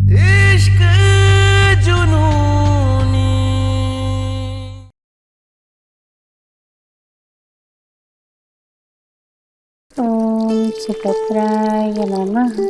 इश्क जुनूनी। ओम सुभद्राय नमः।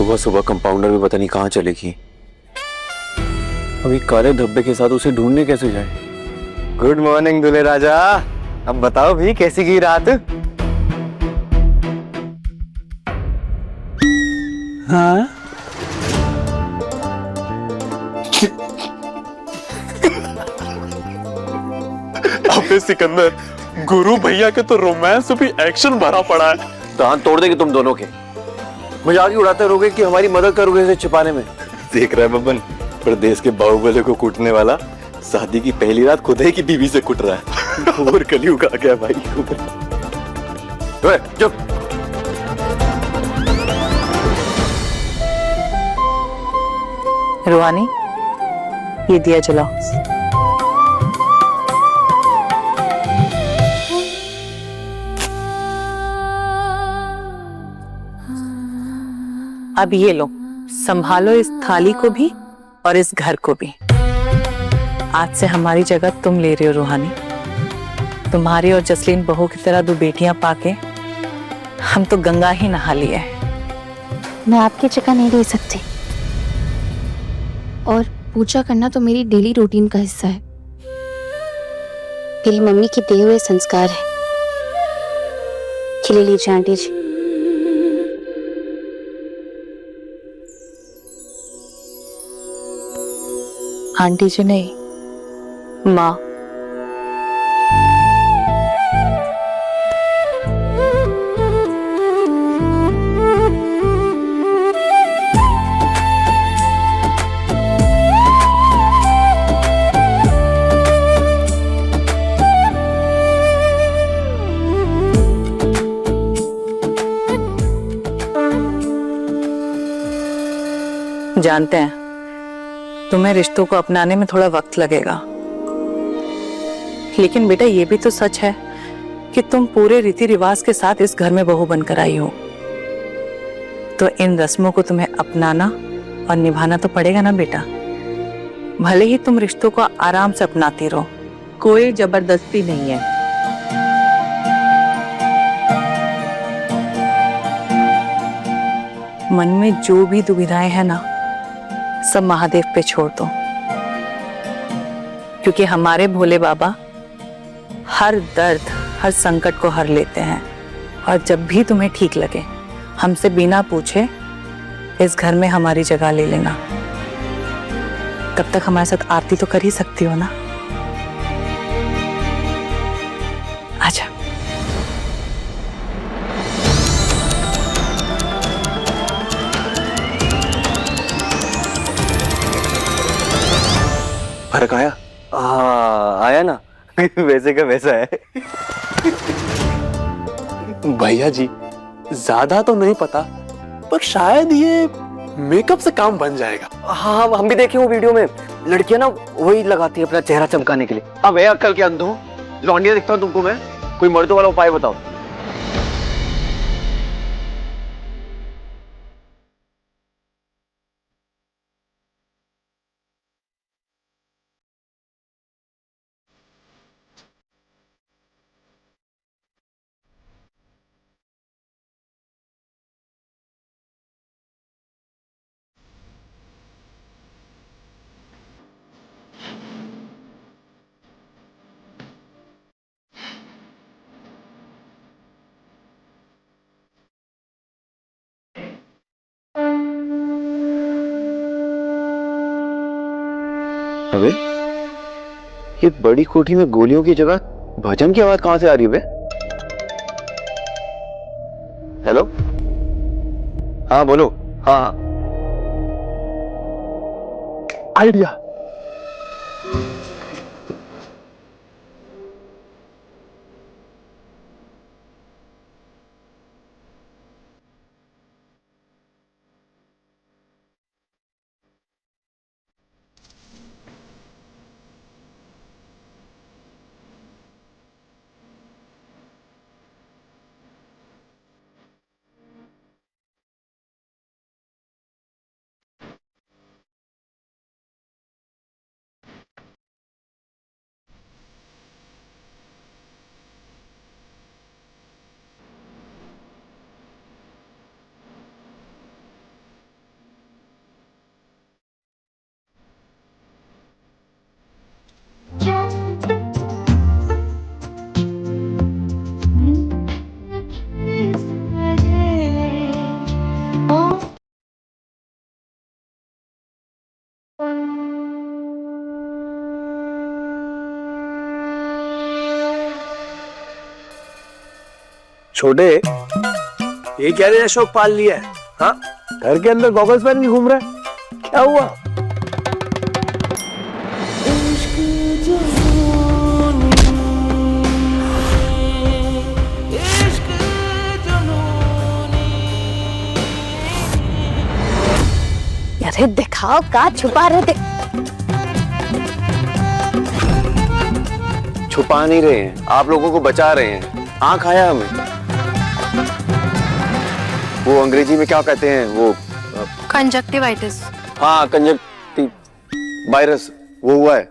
सुबह सुबह कंपाउंडर भी पता नहीं कहाँ चलेगी। अभी काले धब्बे के साथ उसे ढूंढने कैसे जाए। गुड मॉर्निंग दूल्हे राजा। अब बताओ भी कैसी गई रात? हाँ अबे सिकंदर, गुरु भैया के तो रोमांस भी एक्शन भरा पड़ा है। दांत तोड़ देंगे तुम दोनों के। मजाक ही उड़ाते रहोगे कि हमारी मदद करोगे इसे छिपाने में। देख रहा है बब्बन, प्रदेश के बाहुबली को कूटने वाला शादी की पहली रात खुद ही की बीवी से कुट रहा है। और कलयुग आ गया भाई। चुप। रुहानी, ये दिया जलाओ। अब ये लो, संभालो इस थाली को भी और इस घर को भी। आज से हमारी जगह तुम ले रही हो रुहानी। तुम्हारी और जसलीन बहू की तरह दो बेटियां पाके हम तो गंगा ही नहा लिए। मैं आपकी जगह नहीं ले सकती, और पूजा करना तो मेरी डेली रूटीन का हिस्सा है। मेरी मम्मी के दिए हुए संस्कार है। खिले लीजिए आंटी जी। आंटी जी नहीं, माँ। जानते हैं तुम्हें रिश्तों को अपनाने में थोड़ा वक्त लगेगा, लेकिन बेटा ये भी तो सच है कि तुम पूरे रीति रिवाज के साथ इस घर में बहू बनकर आई हो। तो इन रस्मों को तुम्हें अपनाना और निभाना तो पड़ेगा ना बेटा। भले ही तुम रिश्तों को आराम से अपनाती रहो, कोई जबरदस्ती नहीं है। मन में जो भी दुविधाएं हैं ना, सब महादेव पे छोड़ दो, क्योंकि हमारे भोले बाबा हर दर्द, हर संकट को हर लेते हैं। और जब भी तुम्हें ठीक लगे, हमसे बिना पूछे इस घर में हमारी जगह ले लेना। तब तक हमारे साथ आरती तो कर ही सकती हो ना। आजा। फर्क आया? हाँ आया ना। वैसे का वैसा है। भैया जी, ज्यादा तो नहीं पता, पर शायद ये मेकअप से काम बन जाएगा। हाँ हम भी देखे वो वीडियो में, लड़कियां ना वही लगाती है अपना चेहरा चमकाने के लिए। अब है अक्ल के अंधों, लौंडिया दिखता हूँ तुमको मैं? कोई मर्दों वाला उपाय बताओ। अबे ये बड़ी कोठी में गोलियों की जगह भजन की आवाज कहां से आ रही है बे? हेलो, हाँ बोलो। हाँ हाँ, आइडिया। छोटे, ये क्या रे अशोक पाल लिया है? हाँ, घर के अंदर गॉगल्स पहन के घूम रहा है, क्या हुआ? अरे दिखाओ, का छुपा रहे थे? छुपा नहीं रहे हैं, आप लोगों को बचा रहे हैं। आंख आया हमें। वो अंग्रेजी में क्या कहते हैं वो? कंजक्टिवाइटिस। हाँ, कंजक्टिव वायरस, वो हुआ है।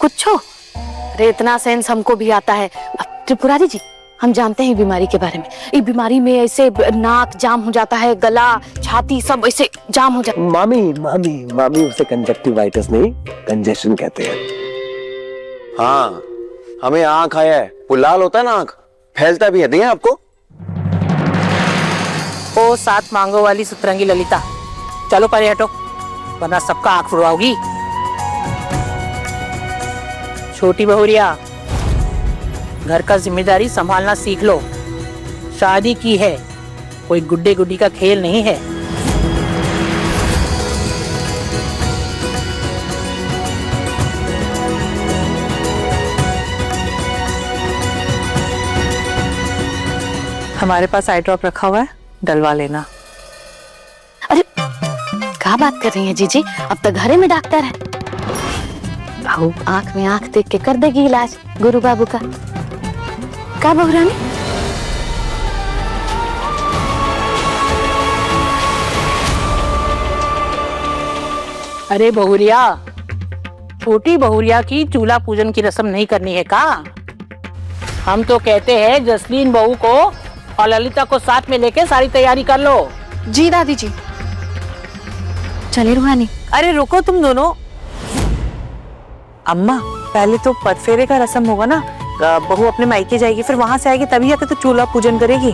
कुछ हो? अरे इतना सेंस हमको भी आता है। अब त्रिपुरारी जी, हम जानते हैं बीमारी के बारे में। इस बीमारी में ऐसे नाक जाम हो जाता है, गला, छाती सब ऐसे जाम हो जाता है। मामी उसे कंजक्टिवाइटिस नहीं, कंजेशन कहते हैं। हाँ, हमें आंख आया है। वो लाल होता है ना, आंख फैलता भी है। दें आपको? ओ सात मांगो वाली सुतरंगी ललिता, चलो परे हटो, वरना सबका आंख फुड़वाओगी। छोटी बहुरिया, घर का जिम्मेदारी संभालना सीख लो। शादी की है, कोई गुड्डे गुड्डी का खेल नहीं है। हमारे पास आई ड्रॉप रखा हुआ है, डलवा लेना। अरे क्या बात कर रही हैं जीजी, अब तक घरे में डॉक्टर है। बहू आंख में आंख देख के कर देगी इलाज गुरु बाबू का। क्या बहू रानी? अरे बहुरिया, छोटी बहुरिया की चूल्हा पूजन की रस्म नहीं करनी है का? हम तो कहते हैं जसलीन बहू को और ललिता को साथ में लेके सारी तैयारी कर लो। जी दादी जी। चले रूहानी। अरे रुको तुम दोनों। अम्मा, पहले तो पदफेरे का रस्म होगा ना, बहू अपने मायके जाएगी, फिर वहां से आएगी, तभी आके तो चूल्हा पूजन करेगी।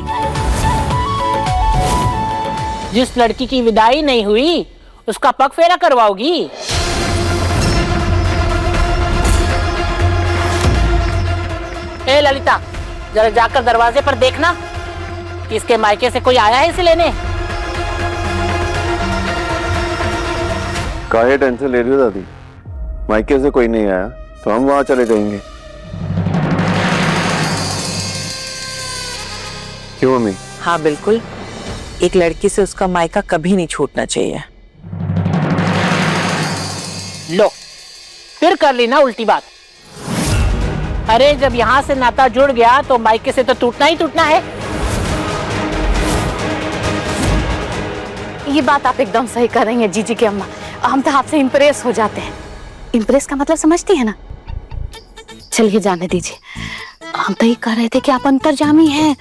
जिस लड़की की विदाई नहीं हुई उसका पग फेरा करवाओगी? ए ललिता, जरा जाकर दरवाजे पर देखना कि इसके मायके से कोई आया है इसे लेने। काहे टेंशन ले रही हो दादी? मायके से कोई नहीं आया तो हम वहां चले जाएंगे। क्यों मम्मी? हाँ बिल्कुल, एक लड़की से उसका मायका कभी नहीं छूटना चाहिए। लो, फिर कर ली ना उल्टी बात। अरे जब यहाँ से नाता जुड़ गया तो मायके से तो टूटना ही टूटना है। ये बात आप एकदम सही कर रही हैं जीजी की अम्मा। हम तो आपसे इम्प्रेस हो जाते हैं। इम्प्रेस का मतलब समझती है ना? चलिए जाने दीजिए। हम तो ये कह रहे थे कि आप अंतर्जामी हैं।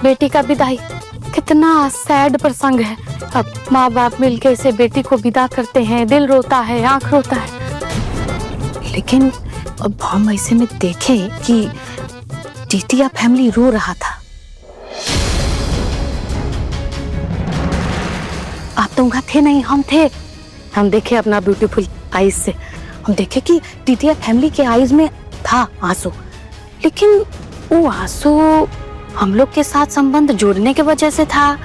बेटी का विदाई कितना सैड प्रसंग है। अब माँ बाप मिलके इसे बेटी को विदा करते हैं, दिल रोता है, आंख रोता है। लेकिन अब हम ऐसे में देखें कि टीटिया फैमिली रो रहा था। आप तो वहां थे नहीं, हम थे। हम देखे अपना ब्यूटीफुल आईज से, हम देखे कि टीटिया फैमिली के आईज में था आंसू, लेकिन वो आंसू हम लोग के साथ संबंध जोड़ने के वजह से था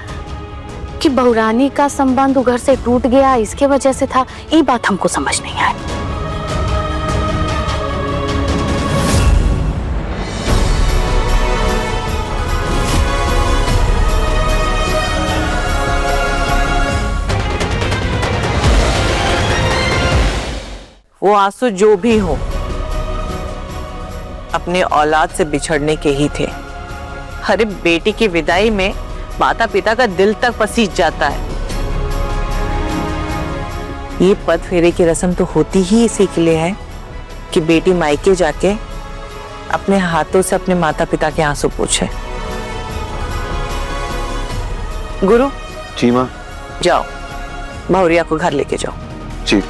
कि बहुरानी का संबंध घर से टूट गया इसके वजह से था, ये बात हमको समझ नहीं आई। वो आंसू जो भी हो अपने औलाद से बिछड़ने के ही थे। अरे बेटी की विदाई में माता पिता का दिल तक पसीज जाता है। ये पद फेरे की रस्म तो होती ही इसी के लिए है कि बेटी मायके जाके अपने हाथों से अपने माता पिता के आंसू पोंछे। गुरु जी माँ। जाओ बहुरिया को घर लेके जाओ। जी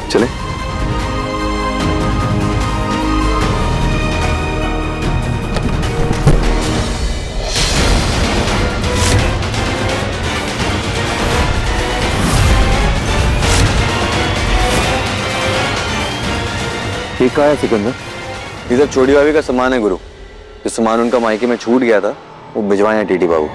चले। ये कहा है सिकंदर? ये सब छोटी भाभी का सामान है गुरु। जो सामान उनका मायके में छूट गया था वो भिजवाए हैं टीटी बाबू।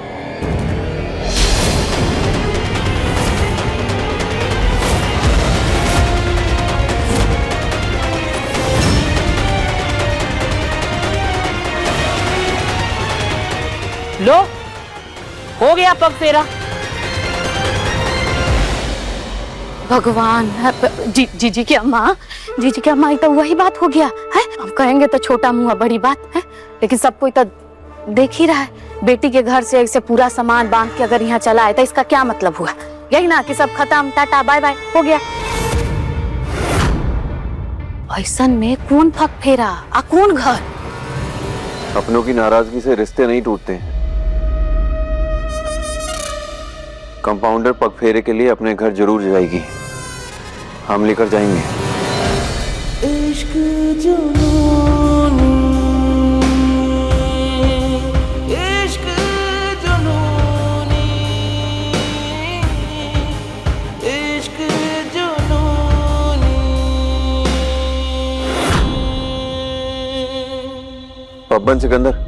लो हो गया पग फेरा। भगवान जीजी की अम्मा, जीजी की अम्मा, ये तो वही बात हो गया है। हम कहेंगे तो छोटा मुंह बड़ी बात है, लेकिन सब कोई तो देख ही रहा है। बेटी के घर से ऐसे पूरा सामान बांध के अगर यहाँ चला है तो इसका क्या मतलब हुआ? यही ना कि सब खत्म, टाटा बाय बाय हो गया। ऐसन में कौन पग फेरा आ कौन घर? अपनों की नाराजगी से रिश्ते नहीं टूटते। कंपाउंडर पग फेरे के लिए अपने घर जरूर जाएगी, हम लेकर जाएंगे। इश्क जुनूनी, इश्क जुनूनी, इश्क जुनूनी। बब्बन सिकंदर,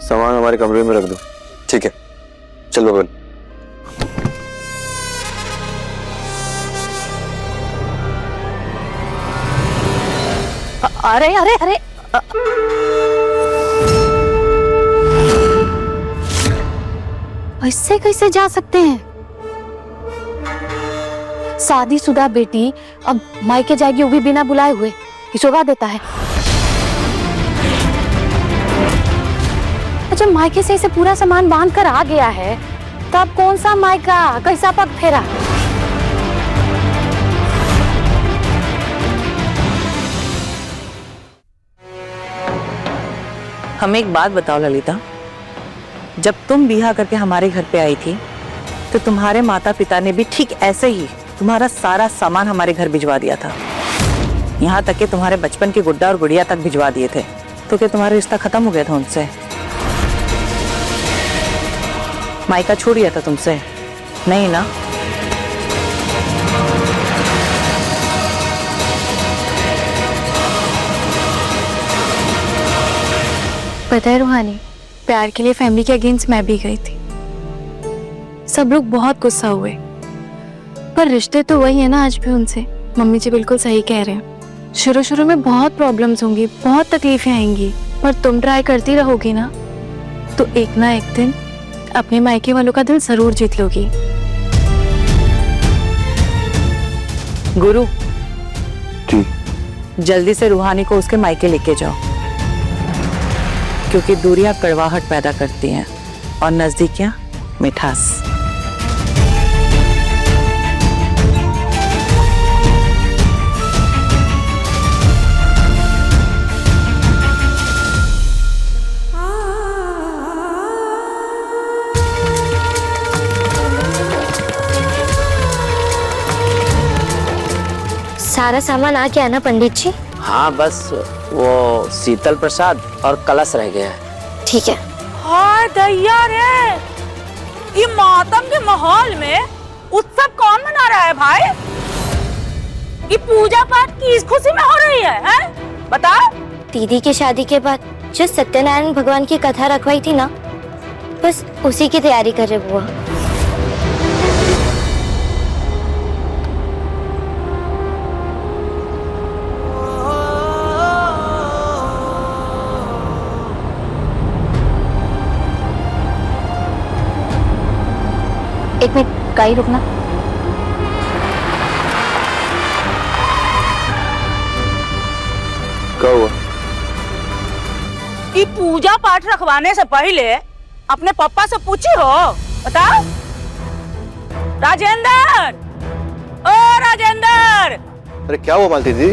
सामान हमारे कमरे में रख दो। ठीक है चल बबन। अरे अरे अरे ऐसे कैसे जा सकते हैं? शादीशुदा बेटी अब मायके जाएगी, वो भी बिना बुलाए हुए, ये शोभा देता है? अच्छा, मायके से इसे पूरा सामान बांध कर आ गया है, तब कौन सा मायका, कैसा पग फेरा? हमें एक बात बताओ ललिता, जब तुम बिहा करके हमारे घर पे आई थी तो तुम्हारे माता पिता ने भी ठीक ऐसे ही तुम्हारा सारा सामान हमारे घर भिजवा दिया था। यहाँ तक कि तुम्हारे बचपन के गुड्डा और गुड़िया तक भिजवा दिए थे। तो क्या तुम्हारा रिश्ता खत्म हो गया था उनसे? मायका छोड़ दिया था तुमसे? नहीं ना? पता है रूहानी, प्यार के लिए फैमिली के अगेंस्ट मैं भी गई थी। सब लोग बहुत गुस्सा हुए, पर रिश्ते तो वही है ना आज भी उनसे। मम्मी जी बिल्कुल सही कह रहे हैं। शुरू शुरू में बहुत प्रॉब्लम्स होंगी, बहुत तकलीफें आएंगी, पर तुम ट्राई करती रहोगी ना तो एक ना एक दिन अपने मायके वालों का दिल जरूर जीत लोगी। गुरु जी जल्दी से रूहानी को उसके मायके लेके जाओ, क्योंकि दूरियां कड़वाहट पैदा करती हैं और नजदीकियां मिठास। सारा सामान आ गया ना पंडित जी? हाँ बस वो शीतल प्रसाद और कलश रह गया है। ठीक है। हाय दैया रे, ये मातम के माहौल में उत्सव कौन मना रहा है भाई? ये पूजा पाठ किस खुशी में हो रही है? बता। दीदी की शादी के बाद जो सत्यनारायण भगवान की कथा रखवाई थी ना, बस उसी की तैयारी कर रहे बुआ। एक मिनट, गाड़ी रुकना। क्या हुआ? कि पूजा पाठ रखवाने से पहले अपने पापा से पूछी हो? बताओ। राजेंद्र, ओ राजेंद्र। अरे क्या हुआ मालती दीदी?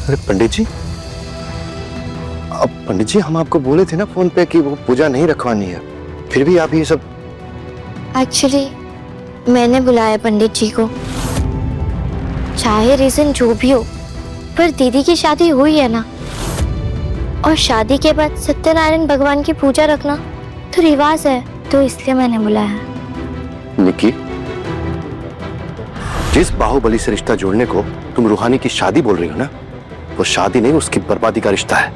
अरे पंडित जी, अब पंडित जी हम आपको बोले थे ना फोन पे कि वो पूजा नहीं रखवानी है, फिर भी आप ये सब। एक्चुअली मैंने बुलाया पंडित जी को, चाहे रीजन जो भी हो, पर दीदी की शादी हुई है ना, और शादी के बाद सत्यनारायण भगवान की पूजा रखना तो रिवाज है, तो इसलिए मैंने बुलाया। निक्की, जिस बाहुबली से रिश्ता जोड़ने को तुम रूहानी की शादी बोल रही हो ना, वो शादी नहीं, उसकी बर्बादी का रिश्ता है।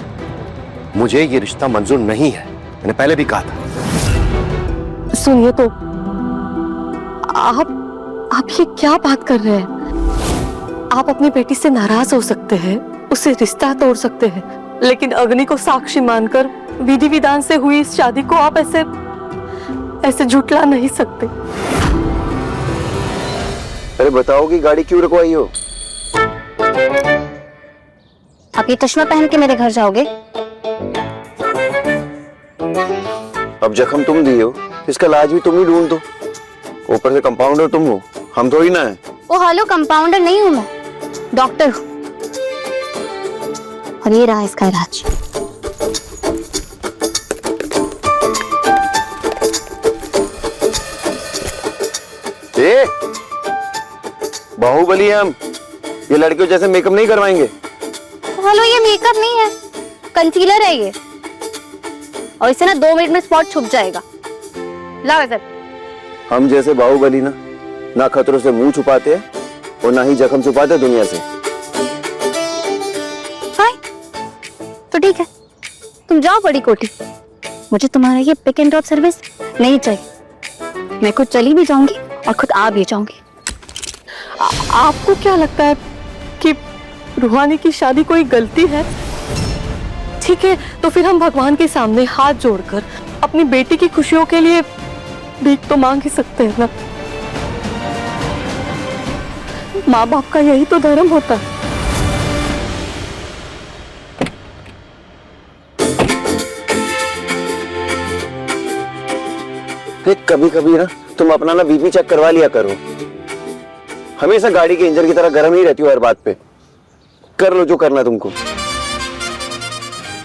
मुझे ये रिश्ता मंजूर नहीं है, मैंने पहले भी कहा था। सुनिए तो, आप ये क्या बात कर रहे हैं? आप अपनी बेटी से नाराज हो सकते हैं, उससे रिश्ता तोड़ सकते हैं, लेकिन अग्नि को साक्षी मानकर विधि विधान से हुई इस शादी को आप ऐसे झुठला नहीं सकते। अरे बताओ कि गाड़ी क्यों रुकवाई हो? आप ये चश्मा पहन के मेरे घर जाओगे? अब जख्म तुम दिए हो, इसका इलाज भी तुम ही ढूंढ दो। ऊपर से कंपाउंडर तुम हो, हम थोड़ी ना है। ओ हेलो, कंपाउंडर नहीं हूँ मैं, डॉक्टर हूँ। और ये रहा इसका इलाज। बाहुबली हम ये लड़कियों जैसे मेकअप नहीं करवाएंगे। हेलो, ये मेकअप नहीं है, कंसीलर है ये, और इससे ना 2 मिनट में स्पॉट छुप जाएगा। लाओ इधर। हम जैसे बाहुबली ना खतरों से मुंह छुपाते हैं और ना ही जख्म छुपाते दुनिया से। हाय, तो ठीक है, तुम जाओ बड़ी कोठी, मुझे तुम्हारा ये पिक एंड ड्रॉप सर्विस नहीं चाहिए। मैं खुद चली भी जाऊंगी और खुद आ भी जाऊंगी। आपको क्या लगता है कि रूहानी की शादी कोई गलती है? ठीक है, तो फिर हम भगवान के सामने हाथ जोड़कर अपनी बेटी की खुशियों के लिए भीख तो मांग ही सकते हैं ना। माँ बाप का यही तो धर्म होता है। कभी कभी ना तुम अपना ना बीपी चेक करवा लिया करो। हमेशा गाड़ी के इंजन की तरह गर्म नहीं रहती हो हर बात पे। कर लो जो करना तुमको,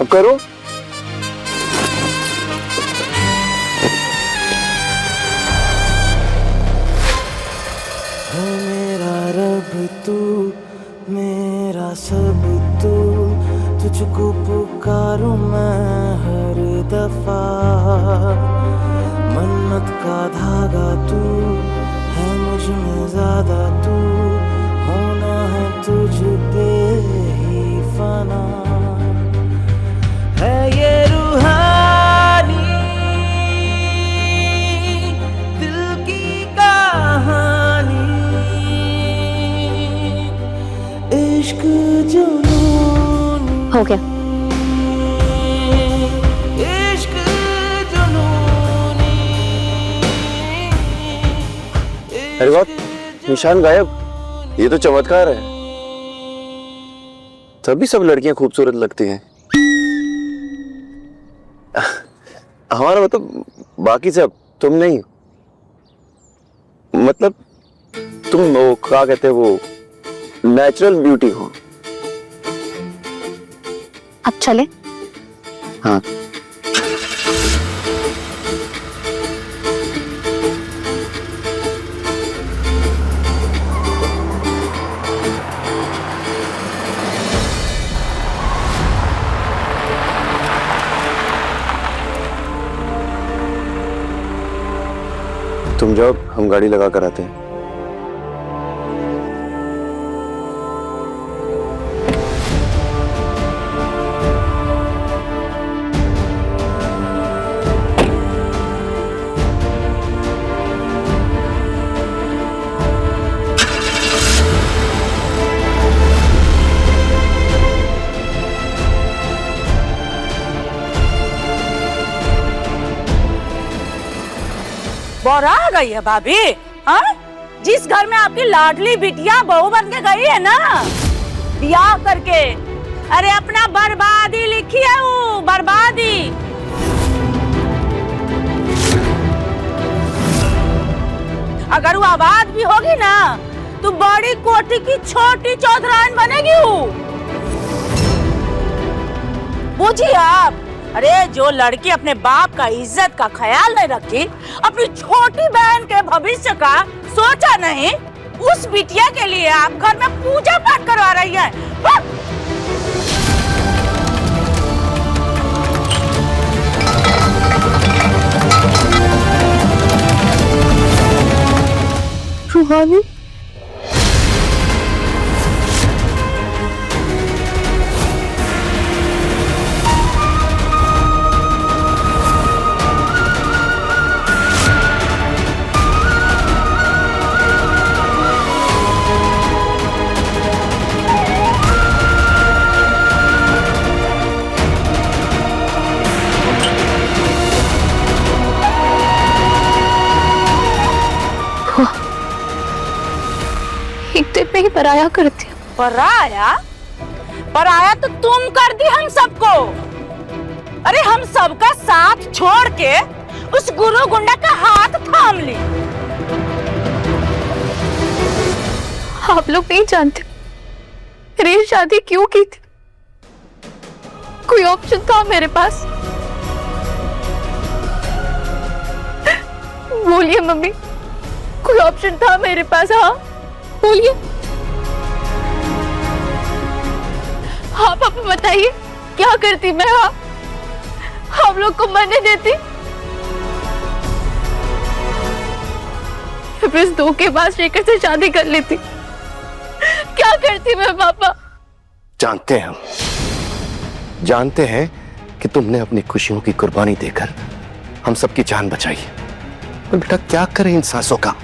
अब करो। हो मेरा रब तू, मेरा सब तू, तुझको पुकारूं मैं हर दफा। मन्नत का धागा तू है, मुझ में ज्यादा तू, होना है तुझ पे ही फना। है ये रूहानी दिल की कहानी, इश्क जुनूनी। हो गया। इश्क जुनूनी। अरे वाह, निशान गायब। ये तो चमत्कार है। तभी सब लड़कियां खूबसूरत लगती हैं। हमारा मतलब बाकी सब, तुम नहीं। मतलब तुम वो क्या कहते हैं, वो नेचुरल ब्यूटी हो। अब चले? हाँ। तुम जाओ, हम गाड़ी लगा कर आते हैं। पर आ गई है भाभी। हाँ, जिस घर में आपकी लाडली बिटिया बहू बन के गई है ना ब्याह करके, अरे अपना बर्बादी लिखी है वो, बर्बादी। अगर वो आबाद भी होगी ना तो बड़ी कोठी की छोटी चौधराइन बनेगी वो। बुझिए आप। अरे जो लड़की अपने बाप का इज्जत का ख्याल नहीं रखी, अपनी छोटी बहन के भविष्य का सोचा नहीं, उस बिटिया के लिए आप घर में पूजा पाठ करवा रही है। रूहानी, एक दिन में ही पराया करती हूँ। पराया? पराया तो तुम कर दी हम सबको। अरे हम सबका साथ छोड़ के उस गुरु गुंडा का हाथ थाम ली। आप लोग नहीं जानते मेरी शादी क्यों की थी। कोई ऑप्शन था मेरे पास? बोलिए मम्मी, कोई ऑप्शन था मेरे पास? हाँ बोलिए। हाँ पापा बताइए, क्या करती मैं? हाँ आप लोग को मरने देती, फिर इस धोखेबाज शेखर से शादी कर लेती? क्या करती मैं पापा? जानते हैं हम, जानते हैं कि तुमने अपनी खुशियों की कुर्बानी देकर हम सबकी जान बचाई, पर बेटा क्या करें इन सांसों का?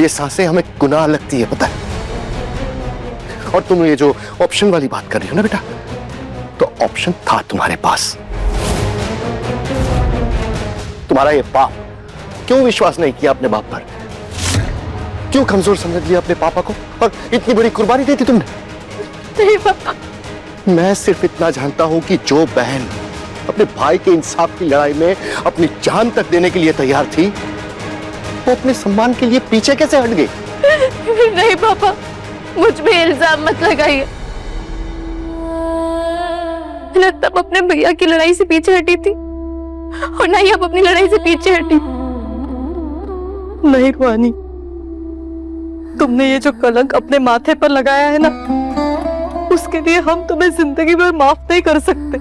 ये सांसें हमें गुनाह लगती है, पता है। और तुम ये जो ऑप्शन वाली बात कर रही हो ना बेटा, तो ऑप्शन था तुम्हारे पास। तुम्हारा ये बाप, क्यों विश्वास नहीं किया अपने बाप पर? क्यों कमजोर समझ लिया अपने पापा को और इतनी बड़ी कुर्बानी दी थी तुमने? नहीं पापा, मैं सिर्फ इतना जानता हूं कि जो बहन अपने भाई के इंसाफ की लड़ाई में अपनी जान तक देने के लिए तैयार थी, वो अपने सम्मान के लिए पीछे कैसे हट गई? नहीं पापा, मुझ पे इल्जाम मत लगाइए। मैं तब अपने भैया की लड़ाई से पीछे हटी थी और ना ही अब अपनी लड़ाई से पीछे हटी। नहीं रूहानी, तुमने ये जो कलंक अपने माथे पर लगाया है ना, उसके लिए हम तुम्हें जिंदगी भर माफ नहीं कर सकते।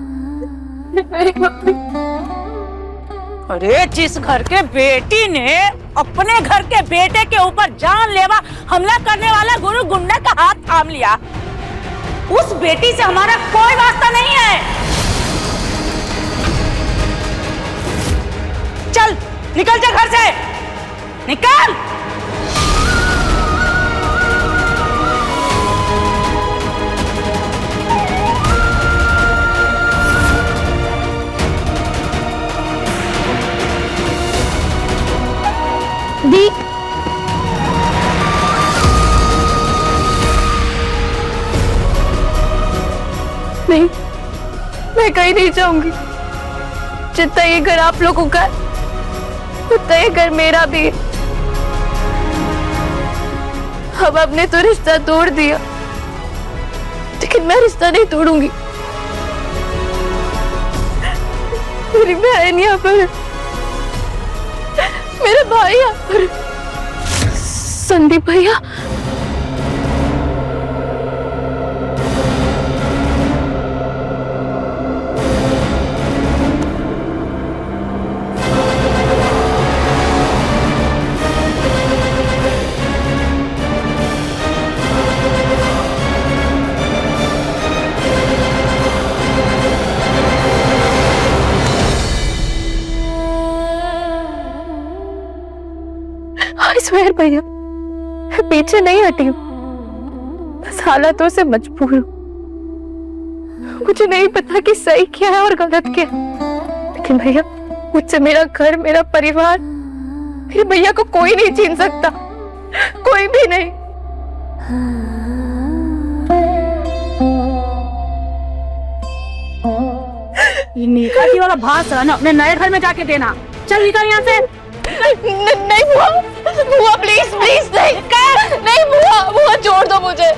अरे जिस घर के बेटी ने अपने घर के बेटे के ऊपर जानलेवा हमला करने वाला गुरु गुंडा का हाथ थाम लिया, उस बेटी से हमारा कोई वास्ता नहीं है। चल निकल जा घर से, निकल। दी नहीं, मैं कहीं नहीं जाऊंगी। जितना ये घर आप लोगों का, उतना ये घर मेरा भी है। अब आपने तो रिश्ता तोड़ दिया, लेकिन मैं रिश्ता नहीं तोड़ूंगी। मेरी बहन यहाँ पर, मेरे भाई यहाँ पर, संदीप भैया। I swear भैया, मैं पीछे नहीं हटी हूँ, बस हालातों से मजबूर हूँ। मुझे नहीं पता कि सही क्या है और गलत क्या है, लेकिन भैया मुझसे मेरा घर, मेरा परिवार, मेरे भैया को कोई नहीं छीन सकता, कोई भी नहीं। ये निकाली वाला भाषण अपने नए घर में जाके देना। चल निकल यहाँ से। नहीं बुआ, बुआ प्लीज प्लीज नहीं, नहीं बुआ, बुआ छोड़ दो मुझे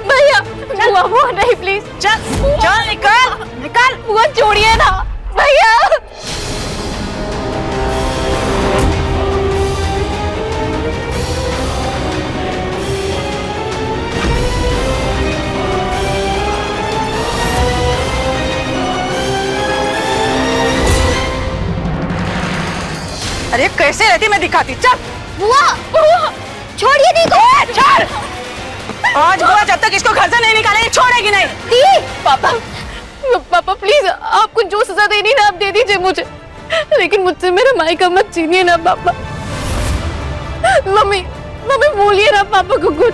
भैया। बुआ बुआ नहीं प्लीज, चल चल निकल निकल। बुआ छोड़िए ना भैया। अरे कैसे रहती मैं दिखाती। चल बुआ, बुआ छोड़िए दी को। चल। आज बुआ जब तक इसको घर से नहीं निकालेगी छोड़ेगी नहीं। दी पापा, पापा प्लीज आपको जो सजा देनी ना आप दे दीजिए मुझे, लेकिन मुझसे मेरा मायका मत छीनिए ना पापा। मम्मी मम्मी बोलिए ना पापा को कुछ,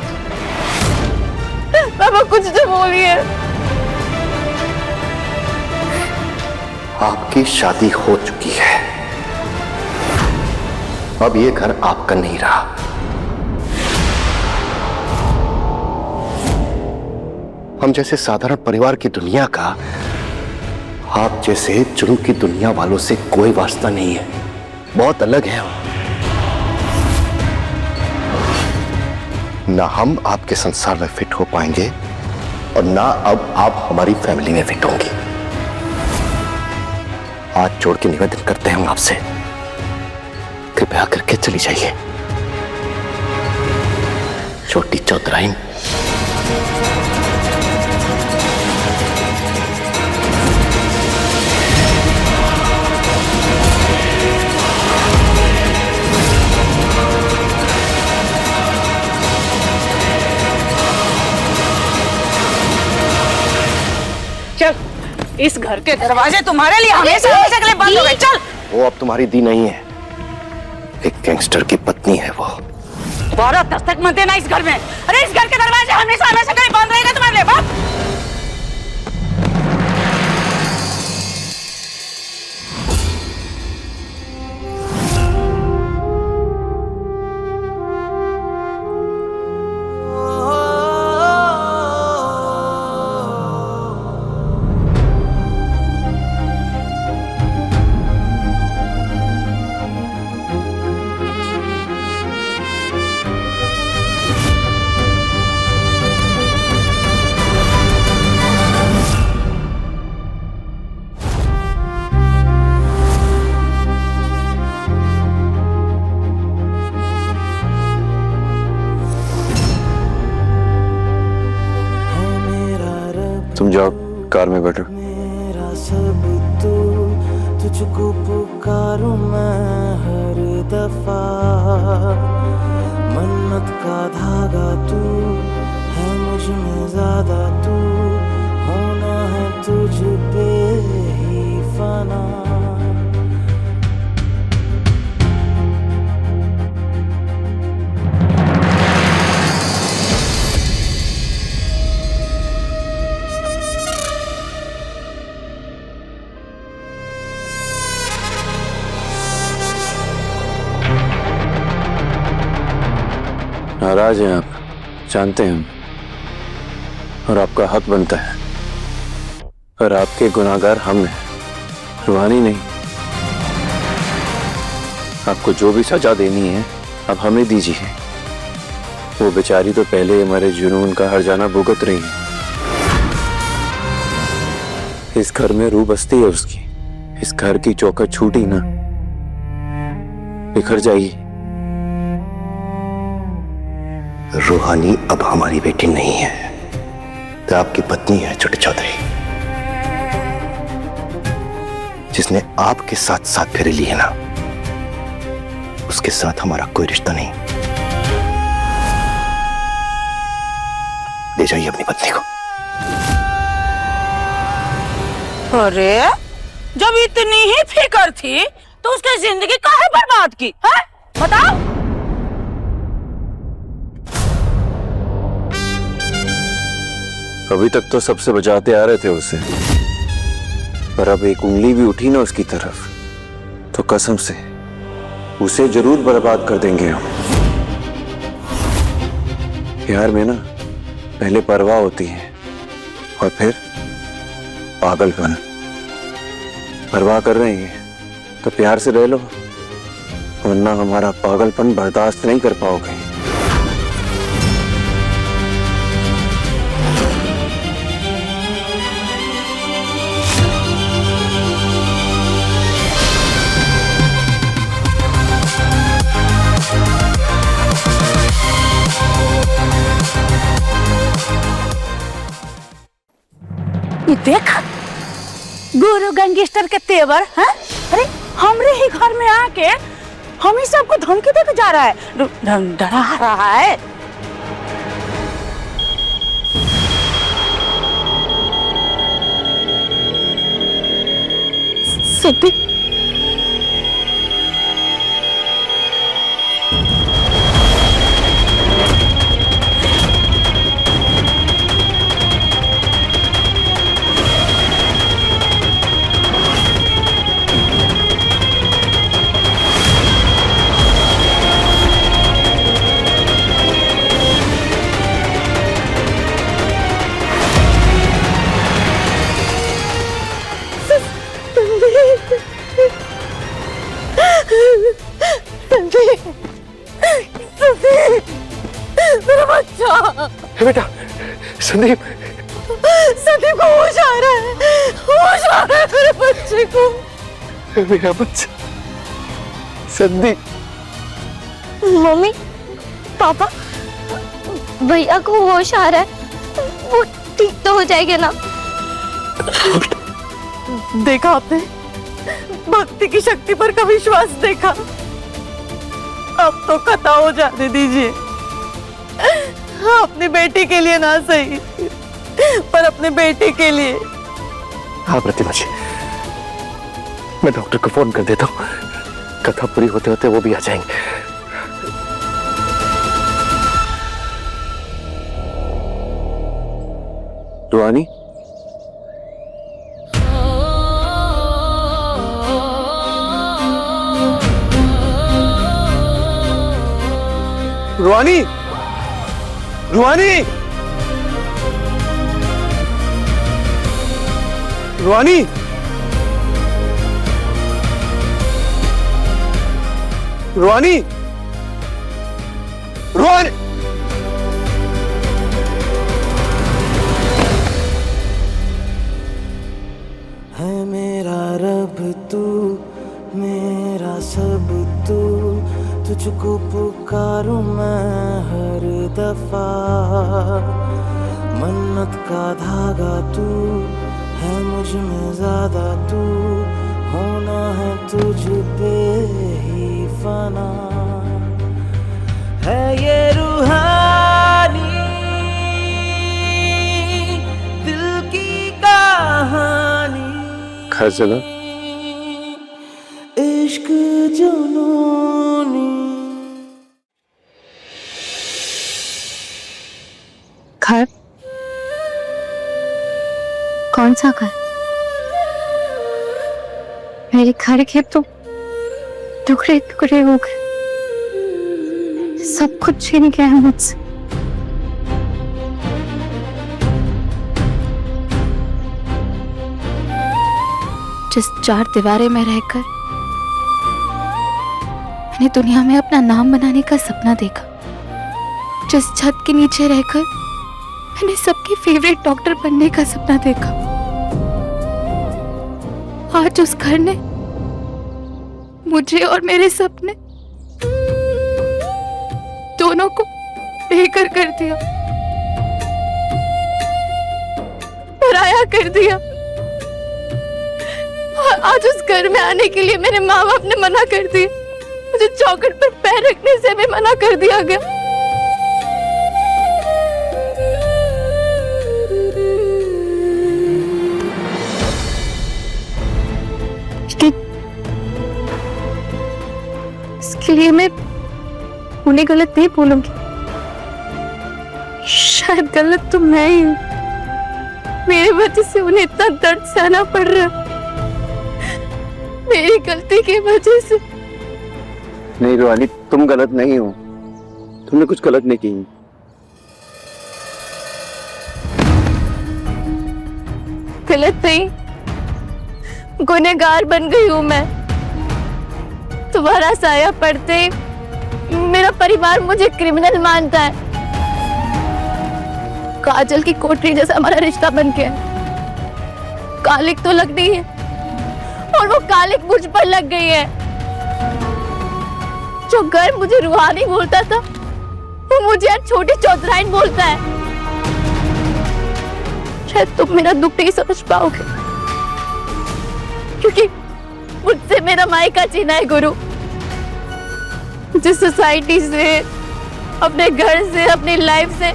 पापा कुछ तो बोलिए। आपकी शादी हो चुकी है, अब ये घर आपका नहीं रहा। हम जैसे साधारण परिवार की दुनिया का आप जैसे जुल्म की दुनिया वालों से कोई वास्ता नहीं है, बहुत अलग है हम। ना हम आपके संसार में फिट हो पाएंगे और ना अब आप हमारी फैमिली में फिट होंगी। हाथ जोड़ के निवेदन करते हैं हम आपसे, कृपया करके चली जाइए। छोटी चौधराइन। चल, इस घर के दरवाजे तुम्हारे लिए हमेशा हमेशा के लिए बंद हो गए। चल। वो अब तुम्हारी दी नहीं है, एक गैंगस्टर की पत्नी है वो। 12 दस्तक मत देना इस घर में। अरे इस घर के दरवाजे हमेशा हमेशा के लिए बंद रहेगा तुम्हारे लिए। बाप तुम जाओ, कार में बैठो। मेरा सब तू, तुझको पुकारूं मैं हर दफा। मन्नत का धागा तू है मुझ में ज्यादा, तू होना है तुझ पे ही फना। नाराज हैं आप, जानते हैं हम, और आपका हक बनता है, और आपके गुनाहगार हम हैं, रूहानी नहीं। आपको जो भी सजा देनी है अब हमें दीजिए। वो बेचारी तो पहले हमारे जुनून का हर्जाना भुगत रही है। इस घर में रूह बसती है उसकी, इस घर की चौखट छूटी ना, बिखर जाइए। रूहानी अब हमारी बेटी नहीं है, तो आपकी पत्नी है छोटे चौधरी, जिसने आपके साथ साथ फेरे लिए ना, उसके साथ हमारा कोई रिश्ता नहीं। ले जाइए अपनी पत्नी को। अरे जब इतनी ही फिक्र थी तो उसकी जिंदगी काहे बर्बाद की है? बताओ। अभी तक तो सबसे बचाते आ रहे थे उसे, पर अब एक उंगली भी उठी ना उसकी तरफ तो कसम से उसे जरूर बर्बाद कर देंगे हम। प्यार में ना पहले परवाह होती है और फिर पागलपन। परवाह कर रहे हैं तो प्यार से रह लो, वरना हमारा पागलपन बर्दाश्त नहीं कर पाओगे। देख गुरु गैंगस्टर के तेवर हैं? अरे हमरे ही घर में आके हम ही सबको धमकी देके जा रहा है, डरा रहा है। सिद्धि, मेरा बच्चा बेटा संदीप, संदीप को होश आ रहा है, होश आ रहा है मेरे बच्चे को। मेरा बच्चा संदीप। मम्मी, पापा, भैया को होश आ रहा है, वो ठीक तो हो जाएगा ना? देखा आपने भक्ति की शक्ति पर का विश्वास देखा। अब तो कथा हो जाने दीजिए। अपनी बेटी के लिए ना सही, पर अपने बेटे के लिए। हाँ प्रतिमा जी, मैं डॉक्टर को फोन कर देता हूँ, कथा पूरी होते होते वो भी आ जाएंगे। रुहानी, रुहानी, रुहानी, रुहानी, रुहानी, रुहानी। है मेरा रब तू, मेरा सब तू, तुझको पुकारूं मैं हर दफा। मन्नत का धागा तू है, मुझ में ज्यादा तू, होना है तुझ पे ही फना। है ये रूहानी दिल की कहानी, खैर से ना? इश्क जुनूनी। घर? कौन सा घर? मेरे घर के तो टुकड़े टुकड़े हो गए, सब कुछ छीन गया है मुझसे। जिस चार दीवारे में रहकर मैंने दुनिया में अपना नाम बनाने का सपना देखा, जिस छत के नीचे रहकर मैंने सबकी फेवरेट डॉक्टर बनने का सपना देखा, आज उस घर ने मुझे और मेरे सपने दोनों को बेघर कर दिया, पराया कर दिया। आज उस घर में आने के लिए मेरे माँ बाप ने मना कर दिया, मुझे चौखट पर पैर रखने से भी मना कर दिया गया। इसके लिए मैं उन्हें गलत नहीं बोलूंगी, शायद गलत तो मैं ही हूँ। मेरी वजह से उन्हें इतना दर्द सहना पड़ रहा है, मेरी गलती की वजह से नहीं रूहानी, तुम गलत नहीं हो, तुमने कुछ गलत नहीं की। गलत नहीं, गुनहगार बन गई हूं मैं। तुम्हारा साया पड़ते ही मेरा परिवार मुझे क्रिमिनल मानता है। काजल की कोठरी जैसा हमारा रिश्ता बन गया है। कालिक तो लग गई है और वो कालिक मुझ पर लग गई है। जो घर मुझे रूहानी बोलता था वो मुझे आज छोटी चौधराइन बोलता है। शायद तुम मेरा दुख नहीं समझ पाओगे, क्योंकि मुझसे मेरा मायका छीना है गुरु। जिस सोसाइटी से, अपने घर से, अपनी लाइफ से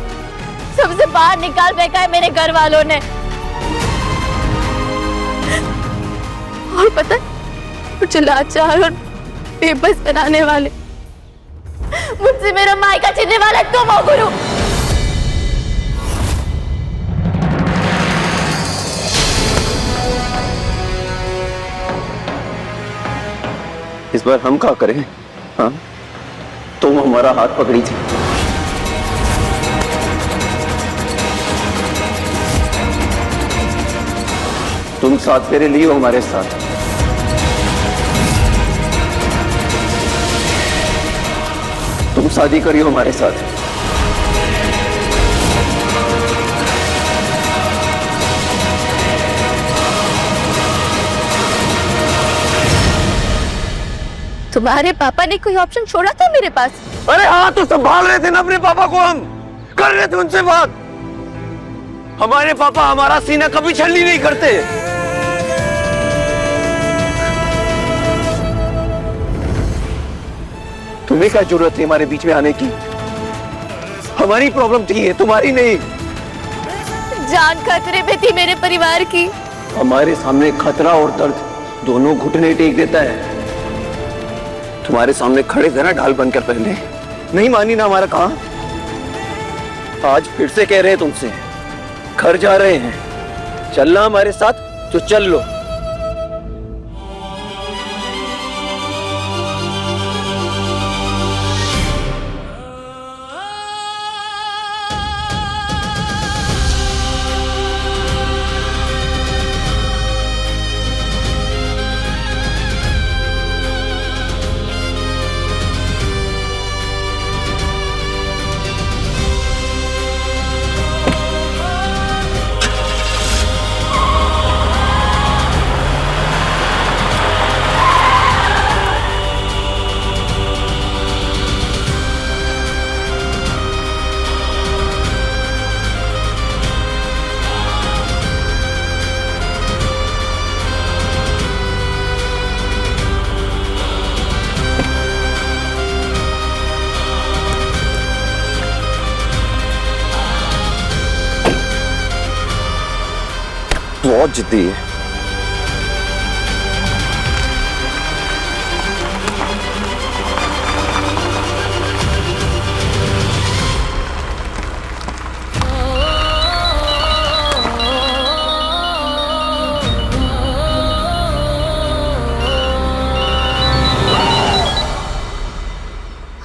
सबसे बाहर निकाल फेंका है मेरे घर वालों ने। और पता है, मुझे लाचार और बेबस बनाने वाले, मुझसे मेरा मायका छीनने वाला तुम हो गुरु। इस बार हम क्या करें? हाँ, तुम हमारा हाथ पकड़ी थी, तुम साथ फेरे लिए हो हमारे साथ। तुम शादी करी हो हमारे साथ। तुम्हारे पापा ने कोई ऑप्शन छोड़ा था मेरे पास? अरे हाँ, तो संभाल रहे थे ना अपने पापा को, हम कर रहे थे उनसे बात। हमारे पापा हमारा सीना कभी छलनी नहीं करते। तुम्हें क्या जरूरत थी हमारे बीच में आने की? हमारी प्रॉब्लम थी ये, तुम्हारी नहीं। जान खतरे में थी मेरे परिवार की। हमारे सामने खतरा और दर्द दोनों घुटने टेक देता है। तुम्हारे सामने खड़े थे ना ढाल बनकर, पहले नहीं मानी ना हमारा कहा। आज फिर से कह रहे हैं तुमसे, घर जा रहे हैं, चलना हमारे साथ तो चल लो। बहुत जिद्दी है।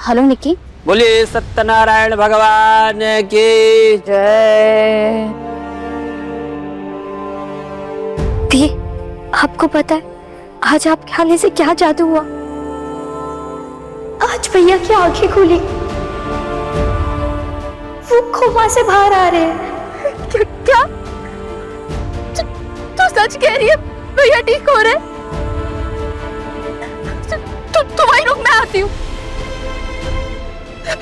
हेलो निकी। बोलिए सत्यनारायण भगवान की जय। दी, आपको पता है आज आपके आने से क्या जादू हुआ? आज भैया की आंखें खुली, वो कोमा से बाहर आ रहे हैं। क्या? तू सच कह रही है? भैया ठीक हो रहे? तू वहीं रुक, मैं आती हूँ।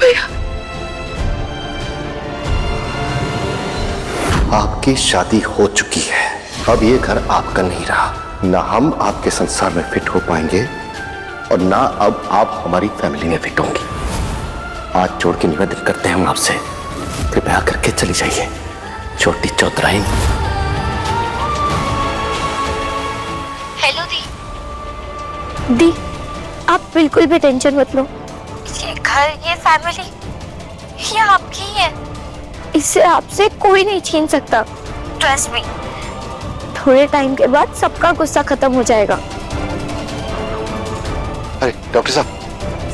भैया, आपकी शादी हो चुकी है, अब ये घर आपका नहीं रहा। ना हम आपके संसार में फिट हो पाएंगे और ना अब आप हमारी फैमिली में फिट होंगी। आज जोड़ के निवेदन करते हैं हम आपसे, कृपया करके चली जाइए छोटी चौधराइन। हेलो दी। दी, आप बिल्कुल भी टेंशन मत लो। ये घर, ये फैमिली, ये आपकी ही है। इसे आपसे कोई नहीं छीन सकता। ट्रस्ट मी, थोड़े टाइम के बाद सबका गुस्सा खत्म हो जाएगा। अरे डॉक्टर साहब,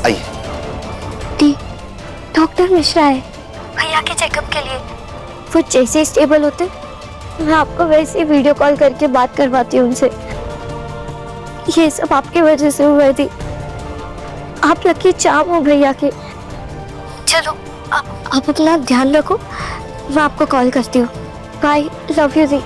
आइए। दी, डॉक्टर मिश्रा है भैया के चेकअप के लिए। वो जैसे स्टेबल होते मैं आपको वैसे ही वीडियो कॉल करके बात करवाती हूँ उनसे। ये सब आपकी वजह से हुआ थी। आप लकी चाम हो भैया के। चलो आप अपना ध्यान रखो, मैं आपको कॉल करती हूँ। बाय, लव यू दी।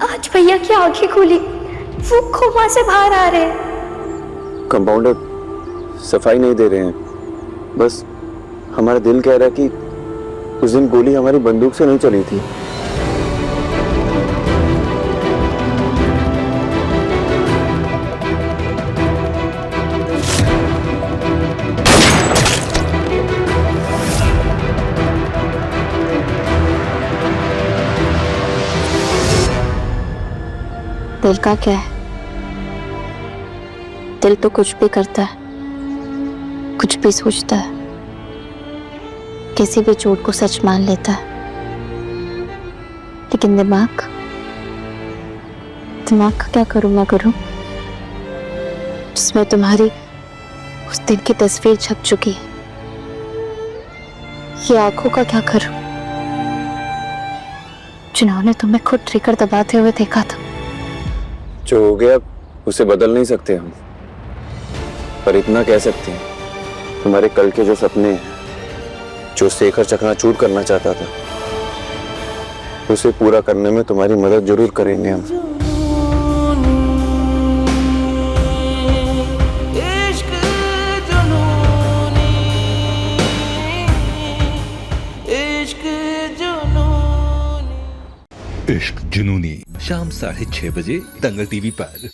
आज भैया की आंखें खुली, वो कोमा से बाहर आ रहे हैं। कंपाउंडर सफाई नहीं दे रहे हैं, बस हमारा दिल कह रहा है कि उस दिन गोली हमारी बंदूक से नहीं चली थी। दिल का क्या है? दिल तो कुछ भी करता है, कुछ भी सोचता है, किसी भी झूठ को सच मान लेता है। लेकिन दिमाग का क्या करूं मैं करूं, जिसमें तुम्हारी उस दिन की तस्वीर छप चुकी है। ये आंखों का क्या करूं, जिन्होंने तुम्हें खुद ट्रिगर दबाते हुए देखा था। जो हो गया उसे बदल नहीं सकते हम, पर इतना कह सकते हैं तुम्हारे कल के जो सपने हैं, जो शेखर चकनाचूर करना चाहता था, उसे पूरा करने में तुम्हारी मदद जरूर करेंगे हम। इश्क जुनूनी शाम 6:30 बजे दंगल टीवी पर।